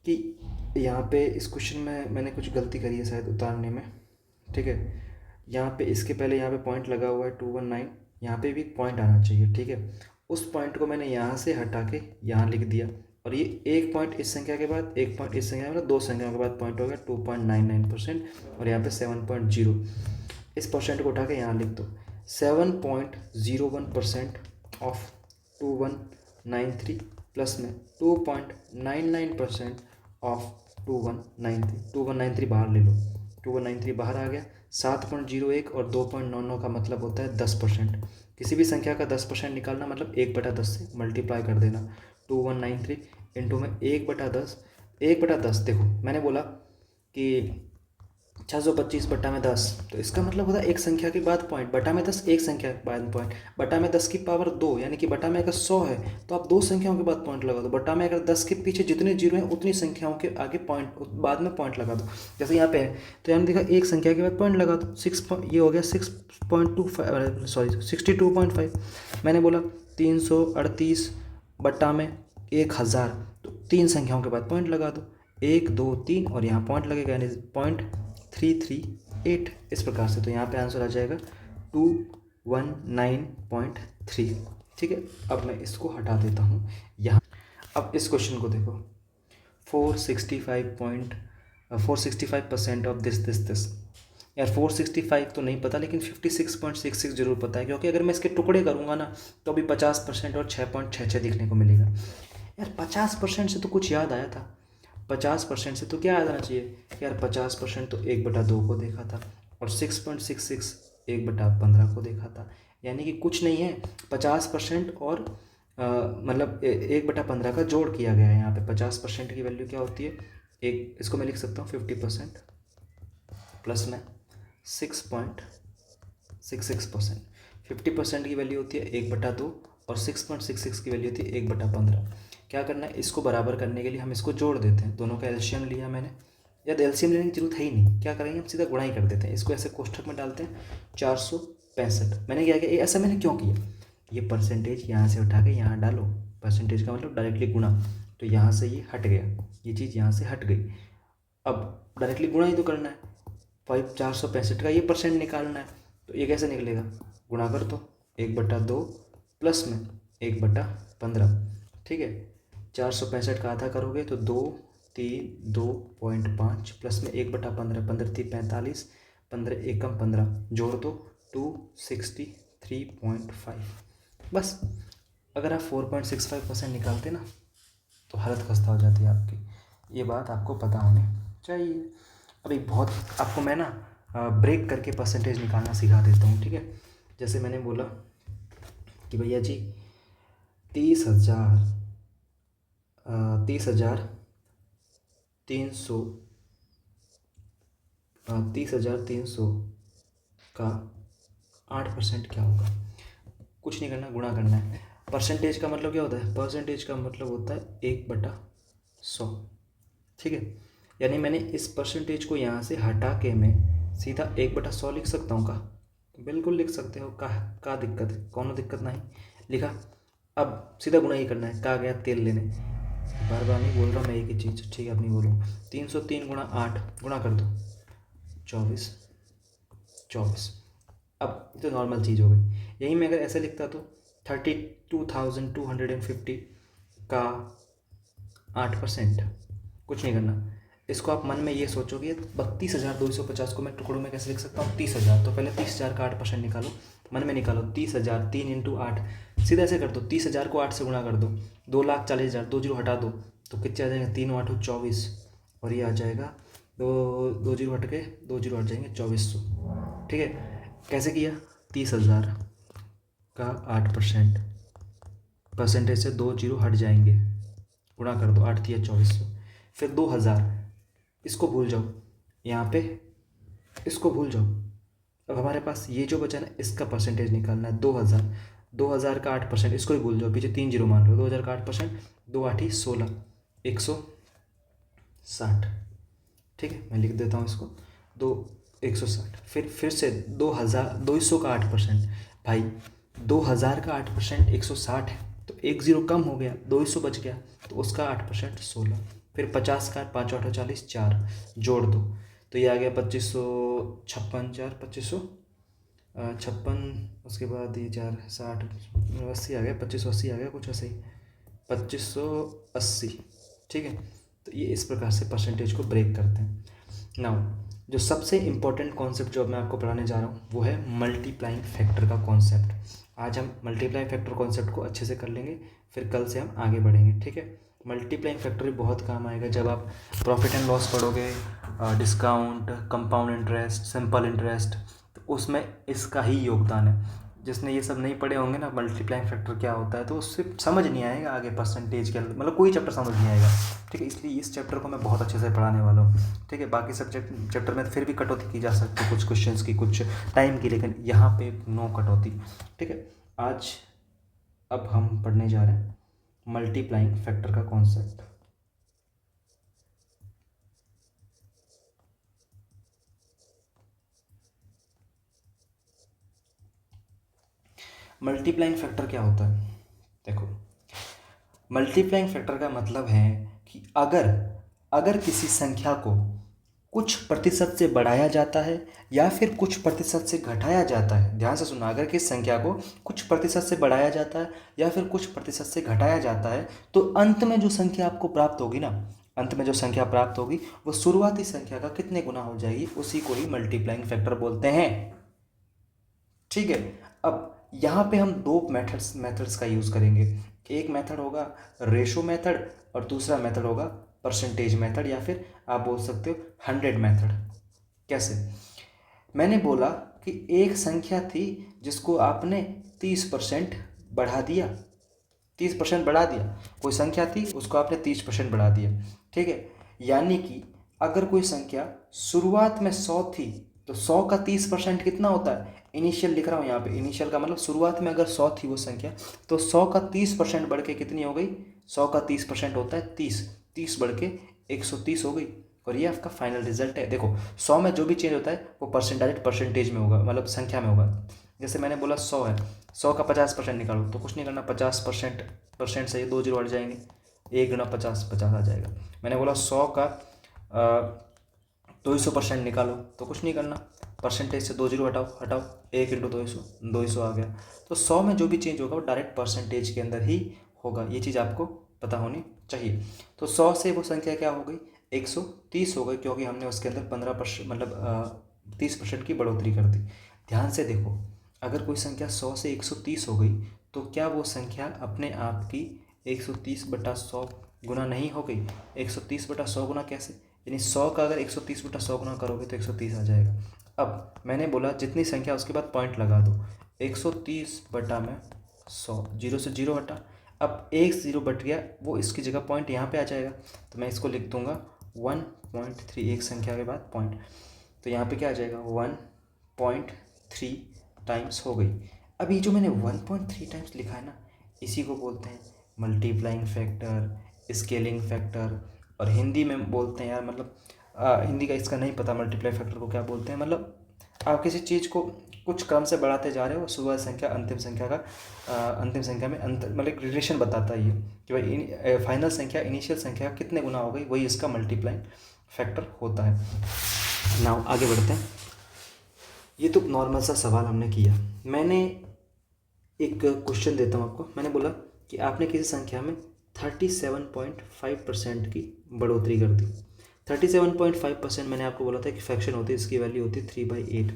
कि यहाँ पे इस क्वेश्चन में मैंने कुछ गलती करी है शायद उतारने में। ठीक है, यहाँ पे इसके पहले यहाँ पे पॉइंट लगा हुआ है 219, यहाँ पे भी पॉइंट आना चाहिए। ठीक है, उस पॉइंट को मैंने यहाँ से हटा के यहाँ लिख दिया, और ये एक पॉइंट इस संख्या के बाद, एक पॉइंट इस संख्या के बाद, दो संख्याओं के बाद पॉइंट हो गया 2.99%, और यहाँ पे 7.0, इस परसेंट को उठा के यहाँ लिख दो। 7.01% ऑफ 2193 प्लस में 2.99% ऑफ 2193, 2193 बाहर ले लो, 2193 बाहर आ गया। 7.01 और 2.99 का मतलब होता है 10%। किसी भी संख्या का 10% निकालना मतलब 1/10 से मल्टीप्लाई कर देना। 2193 इंटू में 1/10, 1/10 देखो मैंने बोला कि 625 बटा में 10, तो इसका मतलब होता है एक संख्या के बाद पॉइंट, बटा में 10 एक संख्या के बाद पॉइंट, बटा में 10 की पावर 2, यानी कि बटा में अगर 100 है तो आप दो संख्याओं के बाद पॉइंट लगा दो, बटा में अगर 10 के पीछे जितने जीरो हैं उतनी संख्याओं के आगे पॉइंट बाद में पॉइंट लगा दो। जैसे यहाँ पे है तो यहाँ देखा एक संख्या के बाद पॉइंट लगा दो, ये हो गया 6.25, सॉरी 62.5। मैंने बोला 338 बटा में 1000, तो तीन संख्याओं के बाद पॉइंट लगा दो, 1 2 3 और यहाँ पॉइंट लगेगा, यानी 0.338 इस प्रकार से। तो यहाँ पे आंसर आ जाएगा 219.3। ठीक है, अब मैं इसको हटा देता हूँ यहाँ। अब इस क्वेश्चन को देखो, 465% ऑफ दिस। यार 465 तो नहीं पता, लेकिन 56.66 जरूर पता है, क्योंकि अगर मैं इसके टुकड़े करूँगा ना तो अभी 50% और 6.66 दिखने को मिलेगा। यार 50% से तो कुछ याद आया था, 50% से तो क्या याद आना चाहिए यार, 50% तो 1/2 को देखा था, और 6.66 1/15 को देखा था, यानी कि कुछ नहीं है 50% और मतलब 1/15 का जोड़ किया गया है यहाँ पे। 50% की वैल्यू क्या होती है, एक इसको मैं लिख सकता हूँ 50% प्लस में 6.66%। 50% की वैल्यू होती है 1/2 और 6.66 की वैल्यू होती है 1/15। क्या करना है, इसको बराबर करने के लिए हम इसको जोड़ देते हैं, दोनों का एलसीएम लिया मैंने, या एलसीएम लेने की जरूरत है ही नहीं, क्या करेंगे हम सीधा गुणा ही कर देते हैं, इसको ऐसे कोष्ठक में डालते हैं 465। मैंने क्या किया, ऐसा मैंने क्यों किया, ये परसेंटेज यहाँ से उठा के यहाँ डालो, परसेंटेज का मतलब डायरेक्टली गुणा, तो यहाँ से ये हट गया, ये चीज़ यहाँ से हट गई। अब डायरेक्टली गुणा ही तो करना है, 465 का ये परसेंट निकालना है, तो ये कैसे निकलेगा, गुणा कर दो 1/2 प्लस में 1/15, ठीक है। 465 का आधा करोगे तो 2 3 2.5 प्लस में 1/15, 15 3 45, 15 एकम 15, जोड़ दो 263.5। बस अगर आप 4.65% निकालते ना तो हालत खस्ता हो जाती है आपकी, ये बात आपको पता होनी चाहिए। अभी बहुत आपको मैं ना ब्रेक करके परसेंटेज निकालना सिखा देता हूँ, ठीक है। जैसे मैंने बोला कि भैया जी 30,300 का 8% क्या होगा, कुछ नहीं करना, गुणा करना है। परसेंटेज का मतलब क्या होता है, परसेंटेज का मतलब होता है 1/100, ठीक है। यानी मैंने इस परसेंटेज को यहाँ से हटा के मैं सीधा 1/100 लिख सकता हूँ का, बिल्कुल लिख सकते हो, का दिक्कत है, कौनो दिक्कत नहीं, लिखा। अब सीधा गुणा ही करना है, कहा गया तेल लेने, बार बार नहीं बोल रहा मैं एक ही चीज़, ठीक है, अब नहीं बोलूँ। 303 गुणा 8 गुणा कर दो 24। अब ये तो नॉर्मल चीज़ हो गई, यही मैं अगर ऐसे लिखता तो 32,250 का 8%, कुछ नहीं करना, इसको आप मन में ये सोचोगे 32,250 को मैं टुकड़ों में कैसे लिख सकता हूँ, 30,000, तो पहले 30,000 का 8% निकालो, मन में निकालो, 30,000 3 × 8, सीधा ऐसे कर दो, 30,000 को 8 से गुणा कर दो, 2,40,000, 2 जीरो हटा दो तो कितने आ जाएंगे, 3 8 24, और ये आ जाएगा 2 जीरो हट के 2 जीरो हट जाएंगे 2400, ठीक है। कैसे किया, 30,000 का 8%, परसेंटेज से 2 जीरो हट जाएंगे, गुणा कर दो, 8 दिया 2400, फिर 2,000, इसको भूल जाओ, यहाँ पे इसको भूल जाओ, अब हमारे पास ये जो बचा ना इसका परसेंटेज निकालना है 2,000 का 8%, इसको ही भूल जाओ, पीछे 3 जीरो मान लो, 2,000 का 8%, 2 8 16, 160, ठीक है। मैं लिख देता हूँ इसको 160, फिर से 2,200 का 8%, भाई 2,000 का 8% 160 है, तो 1 जीरो कम हो गया, 200 बच गया, तो उसका 8% 16, फिर 50 का 5 8 40 4, जोड़ दो तो ये आ गया 2556, 56, उसके बाद ये 4 60 80 आ गया, 2580 आ गया, कुछ ऐसे ही 2580, ठीक है। तो ये इस प्रकार से परसेंटेज को ब्रेक करते हैं। नाउ जो सबसे इम्पोर्टेंट कॉन्सेप्ट जो मैं आपको पढ़ाने जा रहा हूँ वो है मल्टीप्लाइंग फैक्टर का कॉन्सेप्ट। आज हम मल्टीप्लाइंग फैक्टर कॉन्सेप्ट को अच्छे से कर लेंगे, फिर कल से हम आगे बढ़ेंगे, ठीक है। मल्टीप्लाइंग फैक्टर भी बहुत काम आएगा जब आप प्रॉफिट एंड लॉस पढ़ोगे, discount, compound interest, simple interest, तो उसमें इसका ही योगदान है। जिसने ये सब नहीं पढ़े होंगे ना मल्टीप्लाइंग फैक्टर क्या होता है, तो उससे समझ नहीं आएगा आगे परसेंटेज के अंदर, मतलब कोई चैप्टर समझ नहीं आएगा, ठीक है। इसलिए इस चैप्टर को मैं बहुत अच्छे से पढ़ाने वाला हूँ, ठीक है। बाकी सब चैप्टर में फिर भी कटौती की जा सकती है कुछ क्वेश्चंस की, कुछ टाइम की, लेकिन यहाँ पे नो कटौती, ठीक है। आज अब हम पढ़ने जा रहे हैं मल्टीप्लाइंग फैक्टर का कॉन्सेप्ट। मल्टीप्लाइंग फैक्टर क्या होता है, देखो मल्टीप्लाइंग फैक्टर का मतलब है कि अगर किसी संख्या को कुछ प्रतिशत से बढ़ाया जाता है या फिर कुछ प्रतिशत से घटाया जाता है, ध्यान से सुनना, अगर किसी संख्या को कुछ प्रतिशत से बढ़ाया जाता है या फिर कुछ प्रतिशत से घटाया जाता है तो अंत में जो संख्या आपको प्राप्त होगी ना, अंत में जो संख्या प्राप्त होगी वो शुरुआती संख्या का कितने गुना हो जाएगी, उसी को ही मल्टीप्लाइंग फैक्टर बोलते हैं, ठीक है। अब यहाँ पे हम दो मेथड्स का यूज़ करेंगे, एक मेथड होगा रेशो मेथड और दूसरा मेथड होगा परसेंटेज मेथड, या फिर आप बोल सकते हो 100 मेथड। कैसे, मैंने बोला कि एक संख्या थी जिसको आपने 30% बढ़ा दिया, 30% बढ़ा दिया, कोई संख्या थी उसको आपने 30% बढ़ा दिया, ठीक है। यानी कि अगर कोई संख्या शुरुआत में 100 थी तो 100 का 30% कितना होता है, इनिशियल लिख रहा हूँ यहाँ पे, इनिशियल का मतलब शुरुआत में अगर 100 थी वो संख्या तो 100 का 30% बढ़ के कितनी हो गई, 100 का 30% होता है 30, 30 बढ़ के 130 हो गई और ये आपका फाइनल रिजल्ट है। देखो 100 में जो भी चेंज होता है वो परसेंटेज में होगा, मतलब संख्या में होगा। जैसे मैंने बोला 100 है, 100 का 50% निकालो तो कुछ नहीं करना, 50% से ये 2 जीरो हट जाएंगे, 1 गुना 50 50 आ जाएगा। मैंने बोला 100 का 200% निकालो तो कुछ नहीं करना, परसेंटेज से 2 जीरो हटाओ 1 इंटू 200 आ गया। तो 100 में जो भी चेंज होगा वो डायरेक्ट परसेंटेज के अंदर ही होगा, ये चीज़ आपको पता होनी चाहिए। तो 100 से वो संख्या क्या हो गई, 130 हो गई, क्योंकि हमने उसके अंदर 15% मतलब 30% की बढ़ोतरी कर दी। ध्यान से देखो, अगर कोई संख्या 100 से 130 हो गई तो क्या वो संख्या अपने आप की 130/100 गुना नहीं हो गई? 130/100 गुना कैसे, यानी 100 का अगर 130/100 गुना करोगे तो 130 आ जाएगा। अब मैंने बोला जितनी संख्या उसके बाद पॉइंट लगा दो, 130/100, जीरो से जीरो हटा, अब एक जीरो बट गया, वो इसकी जगह पॉइंट यहाँ पे आ जाएगा, तो मैं इसको लिख दूंगा 1.3, एक संख्या के बाद पॉइंट, तो यहाँ पे क्या आ जाएगा 1.3 टाइम्स हो गई। अब ये जो मैंने 1.3 टाइम्स लिखा है ना, इसी को बोलते हैं मल्टीप्लाइंग फैक्टर, स्केलिंग फैक्टर, और हिंदी में बोलते हैं यार, मतलब हिंदी का इसका नहीं पता मल्टीप्लाई फैक्टर को क्या बोलते हैं। मतलब आप किसी चीज़ को कुछ क्रम से बढ़ाते जा रहे हो, शुरुआत संख्या अंतिम संख्या का अंतिम संख्या में अंतर, मतलब रिलेशन बताता है ये कि भाई फाइनल संख्या इनिशियल संख्या कितने गुना हो गई, वही इसका मल्टीप्लाइंग फैक्टर होता है। नाउ आगे बढ़ते हैं। ये तो नॉर्मल सा सवाल हमने किया। मैंने एक क्वेश्चन देता हूँ आपको। मैंने बोला कि आपने किसी संख्या में 37.5% की बढ़ोतरी कर दी। 37.5% मैंने आपको बोला था कि फ्रैक्शन होती है, इसकी वैल्यू होती है 3/8।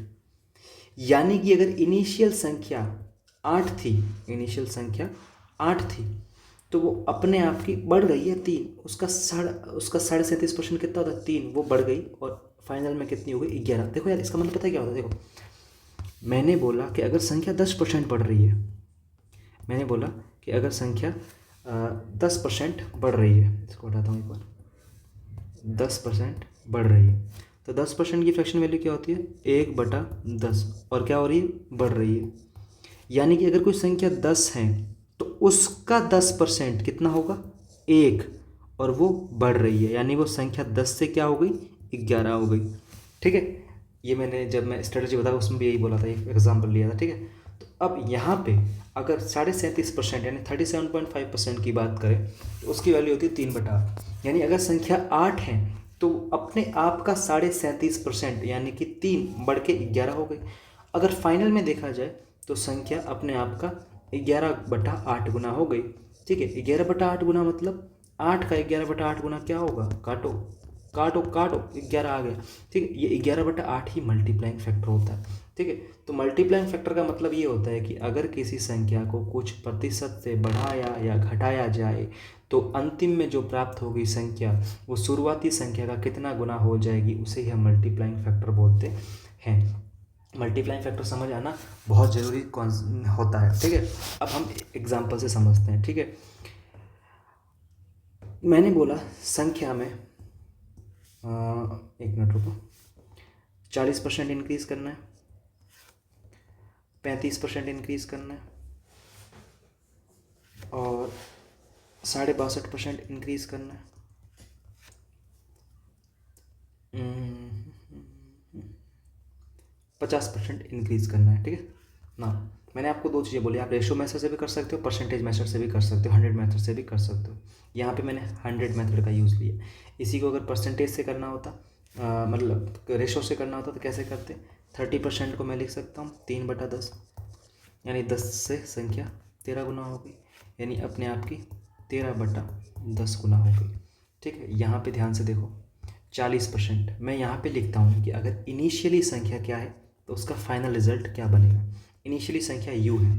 यानी कि अगर इनिशियल संख्या 8 थी, इनिशियल संख्या 8 थी, तो वो अपने आप की बढ़ रही है 3, उसका 37.5% कितना होता है 3, वो बढ़ गई और फाइनल में कितनी हो गई 11। देखो यार इसका मतलब पता है क्या होता है, देखो मैंने बोला कि अगर संख्या 10% बढ़ रही है, मैंने बोला कि अगर संख्या 10% बढ़ रही है, इसको हटाता हूँ एक बार, 10% बढ़ रही है, तो 10% की फ्रैक्शन वैल्यू क्या होती है 1/10, और क्या हो रही है बढ़ रही है। यानी कि अगर कोई संख्या 10 है तो उसका 10% कितना होगा 1, और वो बढ़ रही है, यानी वो संख्या 10 से क्या हो गई 11 हो गई। ठीक है, ये मैंने जब मैं स्ट्रेटजी बताया उसमें भी यही बोला था, एक एग्जाम्पल लिया था। ठीक है, तो अब यहाँ पे अगर 37.5% यानी 37.5% की बात करें तो उसकी वैल्यू होती है 3/8, यानी अगर संख्या 8 है तो अपने आप का 37.5% यानी कि 3 बढ़ के 11 हो गई। अगर फाइनल में देखा जाए तो संख्या अपने आप का 11/8 गुना हो गई। ठीक है, 11/8 गुना मतलब 8 का 11/8 गुना क्या होगा, काटो काटो काटो 11 आ गया। ठीक है, ये 11/8 ही मल्टीप्लाइंग फैक्टर होता है। ठीक है, तो मल्टीप्लाइंग फैक्टर का मतलब ये होता है कि अगर किसी संख्या को कुछ प्रतिशत से बढ़ाया या घटाया जाए तो अंतिम में जो प्राप्त होगी संख्या वो शुरुआती संख्या का कितना गुना हो जाएगी, उसे ही हम मल्टीप्लाइंग फैक्टर बोलते हैं। मल्टीप्लाइंग फैक्टर समझ आना बहुत ज़रूरी होता है। ठीक है, अब हम एग्जाम्पल से समझते हैं। ठीक है, मैंने बोला संख्या में एक मिनट रुको, 40% इंक्रीज करना है, 35% इंक्रीज करना है और 62.5% इंक्रीज करना है। 50% इंक्रीज करना है। ठीक है ना, मैंने आपको दो चीज़ें बोली, आप रेशो मेथड से भी कर सकते हो, परसेंटेज मेथड से भी कर सकते हो, 100 मेथड से भी कर सकते हो। यहाँ पे मैंने 100 मेथड का यूज़ लिया। इसी को अगर परसेंटेज से करना होता, मतलब रेशो से करना होता तो कैसे करते, 30% को मैं लिख सकता हूँ 3/10, यानी 10 से संख्या 13 गुना हो गई, यानी अपने आप की 13/10 गुना हो गई। ठीक है, यहाँ पे ध्यान से देखो 40%, मैं यहाँ पे लिखता हूँ कि अगर इनिशियली संख्या क्या है तो उसका फाइनल रिजल्ट क्या बनेगा। इनिशियली संख्या u है,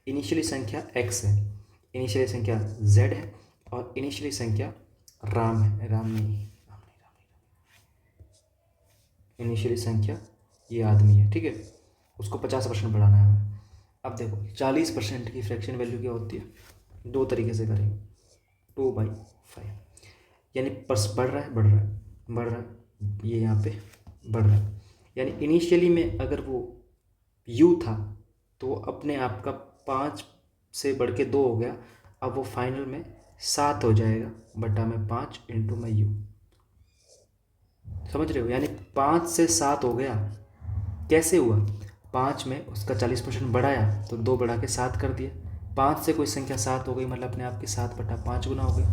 इनिशियली संख्या x है, इनिशियली संख्या z है, और इनिशियली संख्या राम है, राम नहीं, इनिशियली संख्या ये आदमी है। ठीक है, उसको 50% बढ़ाना है हमें। अब देखो 40% की फ्रैक्शन वैल्यू क्या होती है, दो तरीके से करेंगे, 2/5, यानी पर्स बढ़ रहा है बढ़ रहा है बढ़ रहा है, ये यहाँ पे बढ़ रहा है, यानी इनिशियली में अगर वो u था तो वो अपने आप का 5 से बढ़ के 2 हो गया, अब वो फाइनल में 7 हो जाएगा बटा में 5 इंटू में यू। समझ रहे हो, यानी 5 से 7 हो गया। कैसे हुआ, 5 में उसका 40% बढ़ाया तो 2 बढ़ा के 7 कर दिया। 5 से कोई संख्या 7 हो गई मतलब अपने आप की 7 बटा 5 गुना हो गई।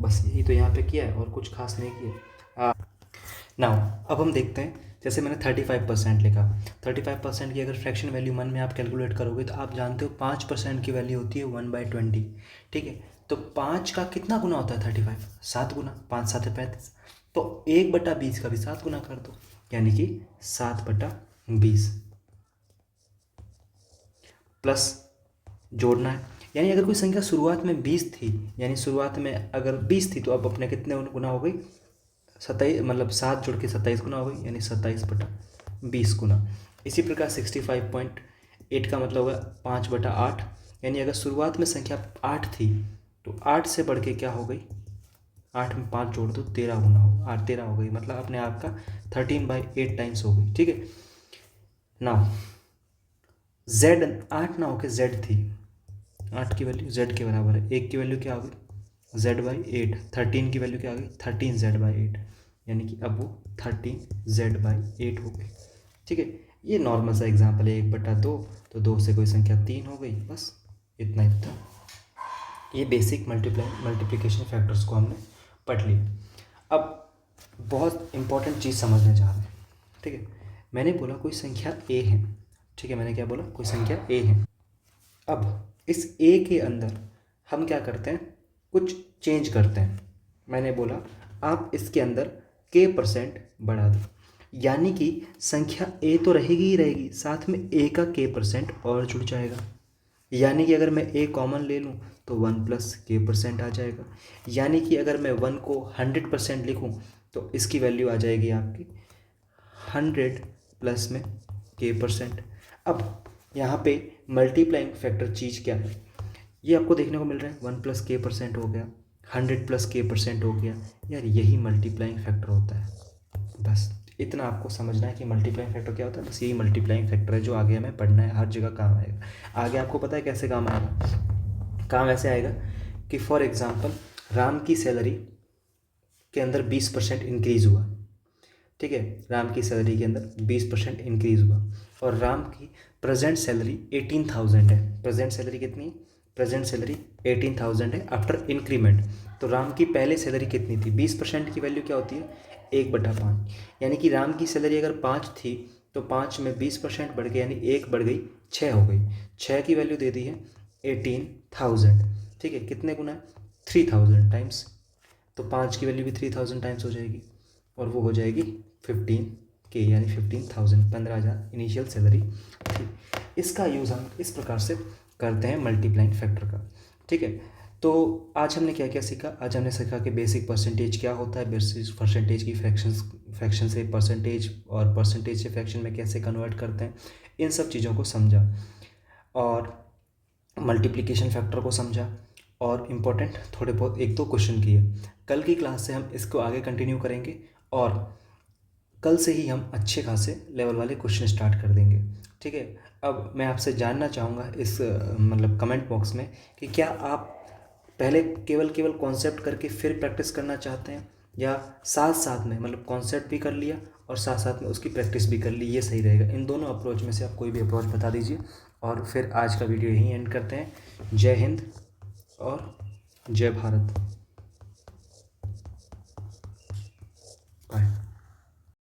बस यही तो यहाँ पे किया है और कुछ खास नहीं किया। नाउ अब हम देखते हैं, जैसे मैंने 35% लिखा। 35% की अगर फ्रैक्शन वैल्यू मन में आप कैलकुलेट करोगे तो आप जानते हो 5% की वैल्यू होती है 1/20। ठीक है, तो 5 का कितना गुना होता है 35? 7 गुना। 5 7 35, तो 1/20 का भी 7 गुना कर दो, यानी कि 7/20 प्लस जोड़ना है। यानी अगर कोई संख्या शुरुआत में 20 थी, यानी शुरुआत में अगर 20 थी तो अब अपने कितने गुना हो गई, 27, मतलब 7 जोड़ के 27 गुना हो गई, यानी 27/20 गुना। इसी प्रकार 65.8 का मतलब होगा 5/8, यानी अगर शुरुआत में संख्या 8 थी तो 8 से बढ़ के क्या हो गई, 8 में 5 जोड़ दो 13 गुना हो, 8 13 हो गई, मतलब अपने आप का 13/8 टाइम्स हो गई। ठीक है, नाउ जेड 8 ना होके जेड थी, 8 की वैल्यू जेड के बराबर है, 1 की वैल्यू क्या हो गई Z/8, 13 की वैल्यू क्या आ गई 13Z/8, यानी कि अब वो 13Z/8 हो गई। ठीक है, ये नॉर्मल सा एग्जाम्पल है, 1/2, तो 2 से कोई संख्या 3 हो गई, बस इतना ही था। ये बेसिक मल्टीप्लिकेशन फैक्टर्स को हमने पढ़ लिया। अब बहुत इंपॉर्टेंट चीज़ समझने जा रहे हैं। ठीक है, मैंने बोला कोई संख्या ए है। ठीक है, मैंने क्या बोला, कोई संख्या ए है। अब इस ए के अंदर हम क्या करते हैं, कुछ चेंज करते हैं। मैंने बोला आप इसके अंदर k% बढ़ा दो, यानी कि संख्या ए तो रहेगी ही रहेगी, साथ में ए का k% और जुड़ जाएगा। यानी कि अगर मैं ए कॉमन ले लूँ तो 1 + k% आ जाएगा। यानी कि अगर मैं 1 को 100% लिखूँ तो इसकी वैल्यू आ जाएगी आपकी 100 प्लस में k%। अब यहाँ पे मल्टीप्लाइंग फैक्टर चीज़ क्या है, ये आपको देखने को मिल रहा है, 1 + k% हो गया, 100 + k% हो गया। यार यही मल्टीप्लाइंग फैक्टर होता है। बस इतना आपको समझना है कि मल्टीप्लाइंग फैक्टर क्या होता है। बस यही मल्टीप्लाइंग फैक्टर है जो आगे हमें पढ़ना है, हर जगह काम आएगा। आगे आपको पता है कैसे काम आएगा, काम ऐसे आएगा कि फॉर एग्ज़ाम्पल राम की सैलरी के अंदर 20% इंक्रीज़ हुआ। ठीक है, राम की सैलरी के अंदर 20% इंक्रीज़ हुआ और राम की प्रेजेंट सैलरी 18,000 है। प्रेजेंट सैलरी कितनी, प्रेजेंट सैलरी 18,000 है आफ्टर इंक्रीमेंट। तो राम की पहले सैलरी कितनी थी, 20% की वैल्यू क्या होती है 1/5, यानी कि राम की सैलरी अगर 5 थी तो 5 में 20% बढ़ गया, यानी 1 बढ़ गई 6 हो गई। 6 की वैल्यू दे दी है 18,000। ठीक है, कितने गुना है 3000 टाइम्स, तो 5 की वैल्यू भी 3000 टाइम्स हो जाएगी और वो हो जाएगी 15K, यानी 15,000, 15,000 इनिशियल सैलरी थी। इसका यूज़ हम इस प्रकार से करते हैं मल्टीप्लाइंग फैक्टर का। ठीक है, तो आज हमने क्या क्या सीखा, आज हमने सीखा कि बेसिक परसेंटेज क्या होता है, बेसिक परसेंटेज की फ्रैक्शन से परसेंटेज और परसेंटेज से फ्रैक्शन में कैसे कन्वर्ट करते हैं, इन सब चीज़ों को समझा और मल्टीप्लिकेशन फैक्टर को समझा और इम्पोर्टेंट थोड़े बहुत 1-2 क्वेश्चन किए। कल की क्लास से हम इसको आगे कंटिन्यू करेंगे और कल से ही हम अच्छे खासे लेवल वाले क्वेश्चन स्टार्ट कर देंगे। ठीक है, अब मैं आपसे जानना चाहूँगा इस मतलब कमेंट बॉक्स में कि क्या आप पहले केवल कॉन्सेप्ट करके फिर प्रैक्टिस करना चाहते हैं, या साथ साथ में मतलब कॉन्सेप्ट भी कर लिया और साथ साथ में उसकी प्रैक्टिस भी कर ली, ये सही रहेगा। इन दोनों अप्रोच में से आप कोई भी अप्रोच बता दीजिए और फिर आज का वीडियो यहीं एंड करते हैं। जय हिंद और जय भारत।